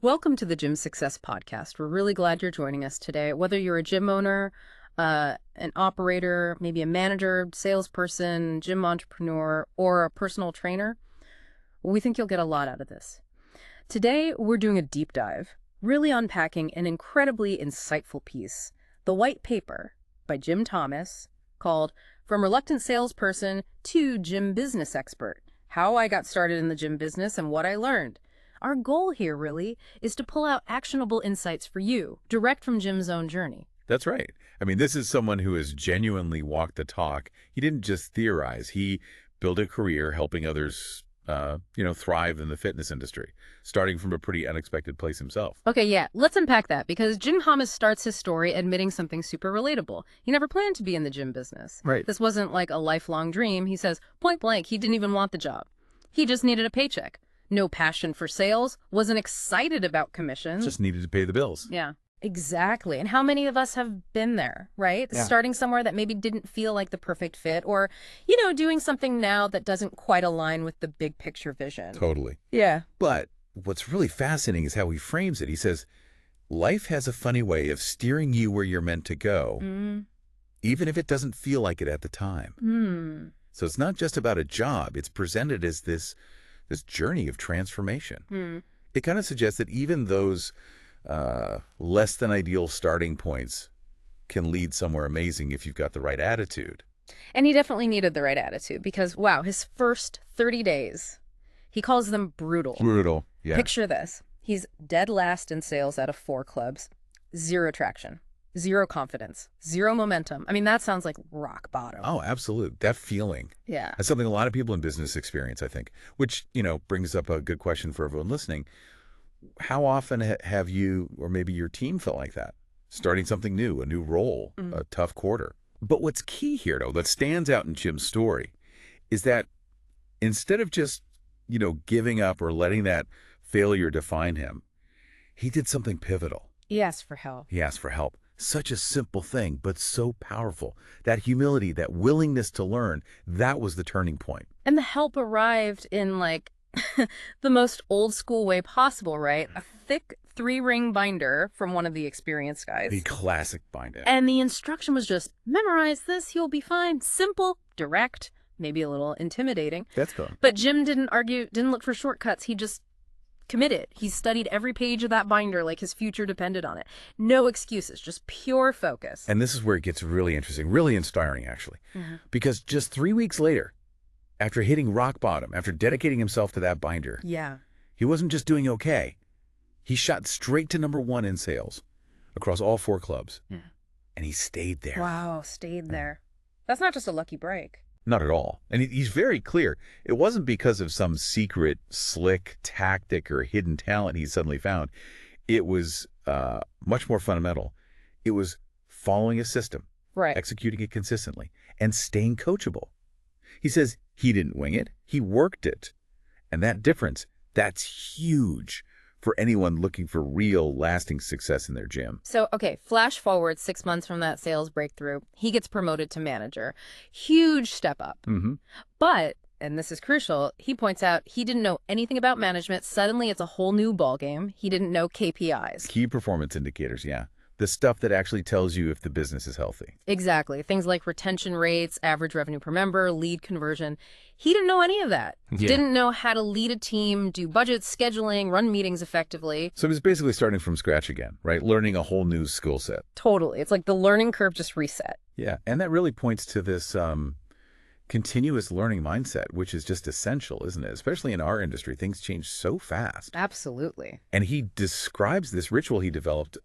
Welcome to the Gym Success Podcast. We're really glad you're joining us today. Whether you're a gym owner, an operator, maybe a manager, salesperson, gym entrepreneur, or a personal trainer, we think you'll get a lot out of this. Today, we're doing a deep dive, really unpacking an incredibly insightful piece, The White Paper by jthomas, called From Reluctant Salesperson to Gym Business Expert: How I Got Started in the Gym Business and What I Learned. Our goal here, really, is to pull out actionable insights for you, direct from Jim's own journey. That's right. I mean, this is someone who has genuinely walked the talk. He didn't just theorize. He built a career helping others, thrive in the fitness industry, starting from a pretty unexpected place himself. Okay, yeah, let's unpack that, because jthomas starts his story admitting something super relatable. He never planned to be in the gym business. Right. This wasn't like a lifelong dream. He says, point blank, he didn't even want the job. He just needed a paycheck. No passion for sales, wasn't excited about commissions. Just needed to pay the bills. Yeah, exactly. And how many of us have been there, right? Yeah. Starting somewhere that maybe didn't feel like the perfect fit, or, doing something now that doesn't quite align with the big picture vision. Totally. Yeah. But what's really fascinating is how he frames it. He says, life has a funny way of steering you where you're meant to go, even if it doesn't feel like it at the time. So it's not just about a job. It's presented as this journey of transformation. It kind of suggests that even those less than ideal starting points can lead somewhere amazing if you've got the right attitude. And he definitely needed the right attitude, because, wow, his first 30 days, he calls them brutal. Brutal, yeah. Picture this. He's dead last in sales out of 4 clubs. 0 traction. 0 confidence. 0 momentum. I mean, that sounds like rock bottom. Oh, absolute. That feeling. Yeah. That's something a lot of people in business experience, I think, which, brings up a good question for everyone listening. How often have you or maybe your team felt like that? Starting something new, a new role, a tough quarter. But what's key here, though, that stands out in Jim's story is that instead of just, giving up or letting that failure define him, he did something pivotal. He asked for help. He asked for help. Such a simple thing, but so powerful. That humility, that willingness to learn, that was the turning point. And the help arrived in, the most old school way possible, right? A thick 3-ring binder from one of the experienced guys. The classic binder. And the instruction was just, memorize this, you'll be fine. Simple, direct, maybe a little intimidating. That's cool. But Jim didn't argue, didn't look for shortcuts. He just committed. He studied every page of that binder like his future depended on it. No excuses, just pure focus. And this is where it gets really interesting, really inspiring, actually. Because just 3 weeks later, after hitting rock bottom, after dedicating himself to that binder, he wasn't just doing okay. He shot straight to #1 in sales across all 4 clubs. And he stayed there. Wow, stayed there. That's not just a lucky break. Not at all. And he's very clear. It wasn't because of some secret, slick tactic or hidden talent he suddenly found. It was much more fundamental. It was following a system, executing it consistently, and staying coachable. He says he didn't wing it. He worked it. And that difference, that's huge for anyone looking for real, lasting success in their gym. So, okay, flash forward 6 months from that sales breakthrough. He gets promoted to manager. Huge step up. But, and this is crucial, he points out he didn't know anything about management. Suddenly, it's a whole new ballgame. He didn't know KPIs. Key performance indicators, yeah. The stuff that actually tells you if the business is healthy. Exactly. Things like retention rates, average revenue per member, lead conversion. He didn't know any of that. Didn't know how to lead a team, do budgets, scheduling, run meetings effectively. So he's basically starting from scratch again, right? Learning a whole new skill set. Totally. It's like the learning curve just reset. Yeah, and that really points to this continuous learning mindset, which is just essential, isn't it? Especially in our industry, things change so fast. Absolutely. And he describes this ritual he developed,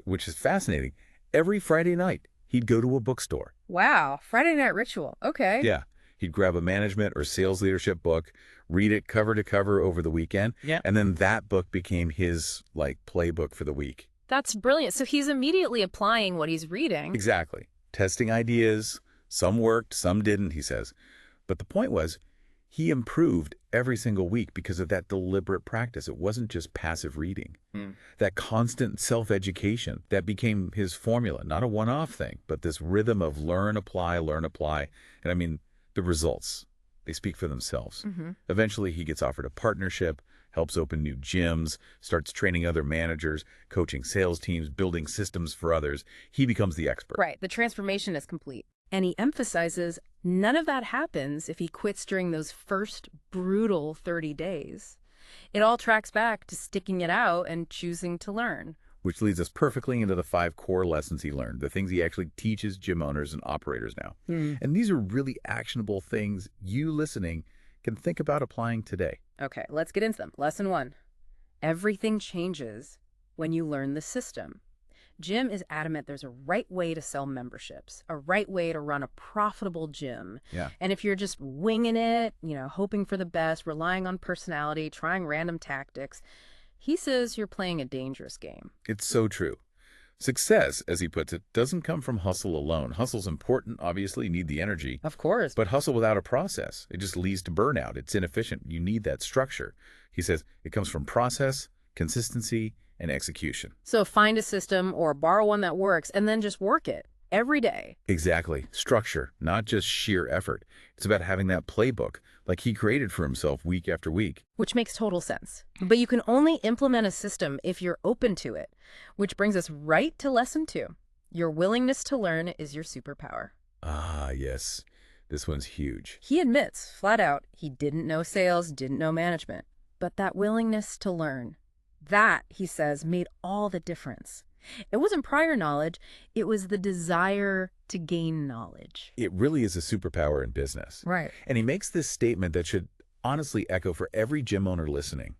which is fascinating. Every Friday night, he'd go to a bookstore. Wow. Friday night ritual. Okay. Yeah. He'd grab a management or sales leadership book, read it cover to cover over the weekend, and then that book became his, playbook for the week. That's brilliant. So he's immediately applying what he's reading. Exactly. Testing ideas. Some worked, some didn't, he says. But the point was, he improved every single week because of that deliberate practice. It wasn't just passive reading. That constant self-education, that became his formula, not a one-off thing, but this rhythm of learn, apply, learn, apply. And I mean, the results, they speak for themselves. Eventually, he gets offered a partnership, helps open new gyms, starts training other managers, coaching sales teams, building systems for others. He becomes the expert. Right, the transformation is complete. And he emphasizes none of that happens if he quits during those first brutal 30 days. It all tracks back to sticking it out and choosing to learn. Which leads us perfectly into the 5 core lessons he learned, the things he actually teaches gym owners and operators now. And these are really actionable things you listening can think about applying today. Okay, let's get into them. Lesson 1. Everything changes when you learn the system. Jim is adamant there's a right way to sell memberships, a right way to run a profitable gym. Yeah. And if you're just winging it, hoping for the best, relying on personality, trying random tactics, he says you're playing a dangerous game. It's so true. Success, as he puts it, doesn't come from hustle alone. Hustle's important, obviously, you need the energy. Of course. But hustle without a process, it just leads to burnout. It's inefficient. You need that structure. He says it comes from process, consistency, and execution. So find a system or borrow one that works and then just work it every day. Exactly. Structure, not just sheer effort. It's about having that playbook like he created for himself week after week. Which makes total sense. But you can only implement a system if you're open to it, which brings us right to lesson 2. Your willingness to learn is your superpower. Ah, yes. This one's huge. He admits, flat out, he didn't know sales, didn't know management. But that willingness to learn, that, he says, made all the difference. It wasn't prior knowledge, it was the desire to gain knowledge. It really is a superpower in business. Right. And he makes this statement that should honestly echo for every gym owner listening.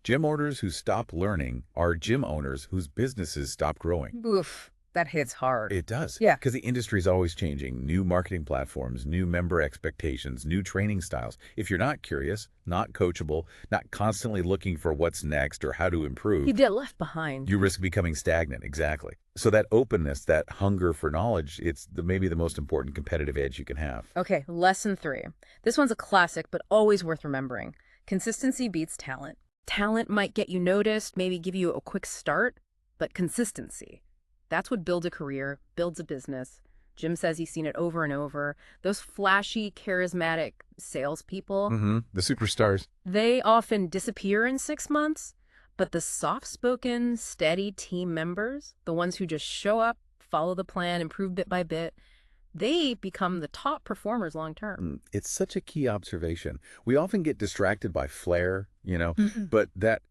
Gym owners who stop learning are gym owners whose businesses stop growing. Oof, that hits hard. It does. Yeah. Because the industry is always changing. New marketing platforms, new member expectations, new training styles. If you're not curious, not coachable, not constantly looking for what's next or how to improve, You get left behind. you risk becoming stagnant. Exactly. So that openness, that hunger for knowledge, it's maybe the most important competitive edge you can have. Okay, lesson 3. This one's a classic, but always worth remembering. Consistency beats talent. Talent might get you noticed, maybe give you a quick start, but consistency, that's what builds a career, builds a business. Jim says he's seen it over and over. Those flashy, charismatic salespeople, The superstars. they often disappear in 6 months, but the soft-spoken, steady team members, the ones who just show up, follow the plan, improve bit by bit, they become the top performers long term. It's such a key observation. We often get distracted by flair, but that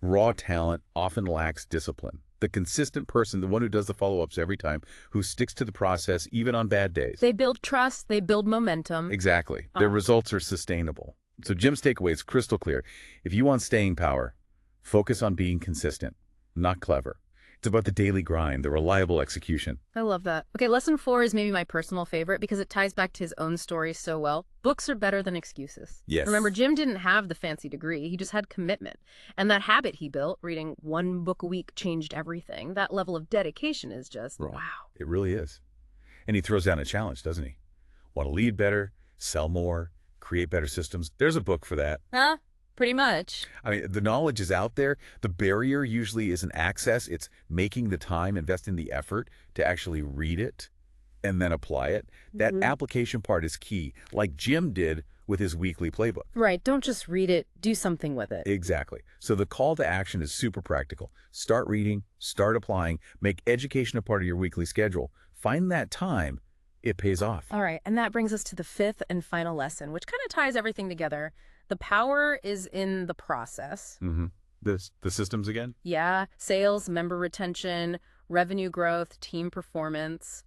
raw talent often lacks discipline. The consistent person, the one who does the follow-ups every time, who sticks to the process even on bad days. They build trust, they build momentum. Exactly. Their results are sustainable. So Jim's takeaway is crystal clear. If you want staying power, focus on being consistent, not clever. It's about the daily grind, the reliable execution. I love that. Okay, lesson 4 is maybe my personal favorite because it ties back to his own story so well. Books are better than excuses. Yes. Remember, Jim didn't have the fancy degree. He just had commitment. And that habit he built, reading 1 book a week, changed everything. That level of dedication is just, Right. wow. It really is. And he throws down a challenge, doesn't he? Want to lead better, sell more, create better systems? There's a book for that. Huh? Pretty much. I mean, the knowledge is out there. The barrier usually isn't access. It's making the time, investing the effort to actually read it and then apply it. That application part is key, like Jim did with his weekly playbook. Right. Don't just read it. Do something with it. Exactly. So the call to action is super practical. Start reading, start applying, make education a part of your weekly schedule. Find that time. It pays off. All right. And that brings us to the 5th and final lesson, which kind of ties everything together. The power is in the process. The systems again? Yeah, sales, member retention, revenue growth, team performance.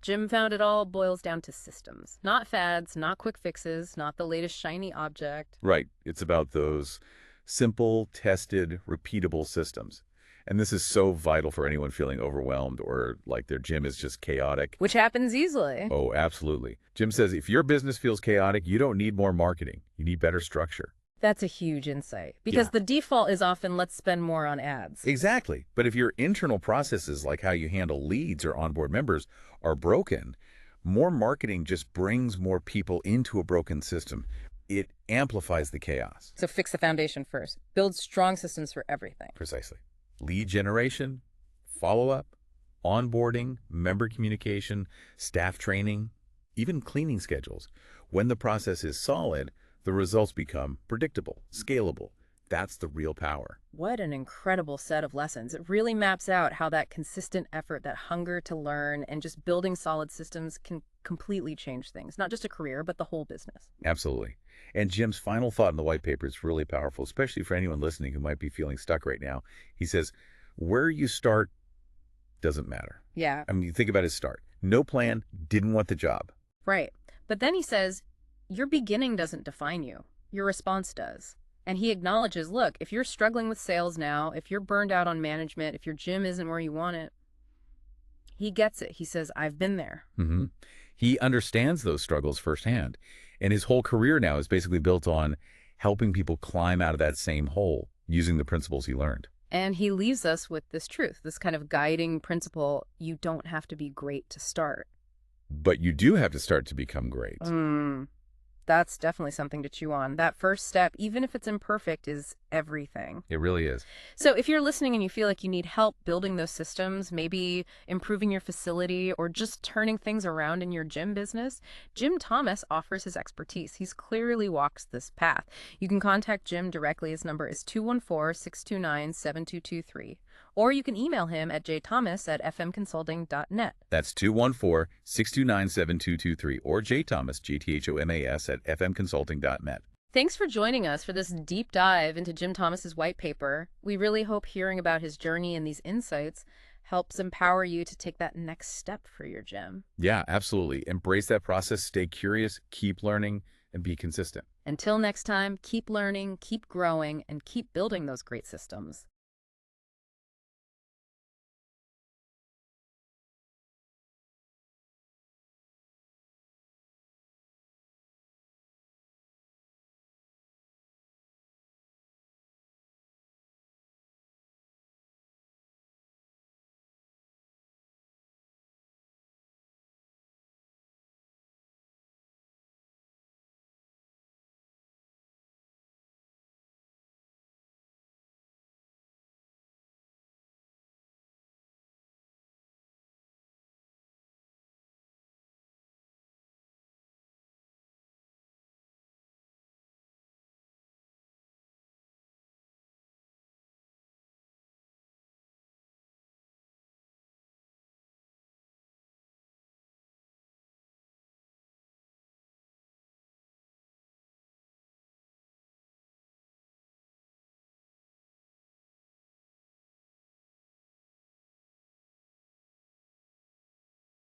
Jim found it all boils down to systems. Not fads, not quick fixes, not the latest shiny object. Right. It's about those simple, tested, repeatable systems. And this is so vital for anyone feeling overwhelmed or like their gym is just chaotic. Which happens easily. Oh, absolutely. Jim says if your business feels chaotic, you don't need more marketing. You need better structure. That's a huge insight. Because the default is often let's spend more on ads. Exactly. But if your internal processes, like how you handle leads or onboard members, are broken, more marketing just brings more people into a broken system. It amplifies the chaos. So fix the foundation first. Build strong systems for everything. Precisely. Lead generation, follow-up, onboarding, member communication, staff training, even cleaning schedules. When the process is solid, the results become predictable, scalable. That's the real power. What an incredible set of lessons. It really maps out how that consistent effort, that hunger to learn, and just building solid systems can completely change things, not just a career, but the whole business. Absolutely. And Jim's final thought in the white paper is really powerful, especially for anyone listening who might be feeling stuck right now. He says, where you start doesn't matter. Yeah, I mean, you think about his start. No plan, didn't want the job. right. But then he says, your beginning doesn't define you. Your response does. And he acknowledges, look, if you're struggling with sales now, if you're burned out on management, if your gym isn't where you want it, he gets it. He says, I've been there. Hmm. He understands those struggles firsthand. And his whole career now is basically built on helping people climb out of that same hole using the principles he learned. And he leaves us with this truth, this kind of guiding principle. You don't have to be great to start. But you do have to start to become great. That's definitely something to chew on. That first step, even if it's imperfect, is everything. It really is. So if you're listening and you feel like you need help building those systems, maybe improving your facility or just turning things around in your gym business, Jim Thomas offers his expertise. He's clearly walks this path. You can contact Jim directly. His number is 214-629-7223. Or you can email him at jthomas@fmconsulting.net. That's 214-629-7223 or jthomas, jthomas at fmconsulting.net. Thanks for joining us for this deep dive into Jim Thomas's white paper. We really hope hearing about his journey and these insights helps empower you to take that next step for your gym. Yeah, absolutely. Embrace that process, stay curious, keep learning, and be consistent. Until next time, keep learning, keep growing, and keep building those great systems.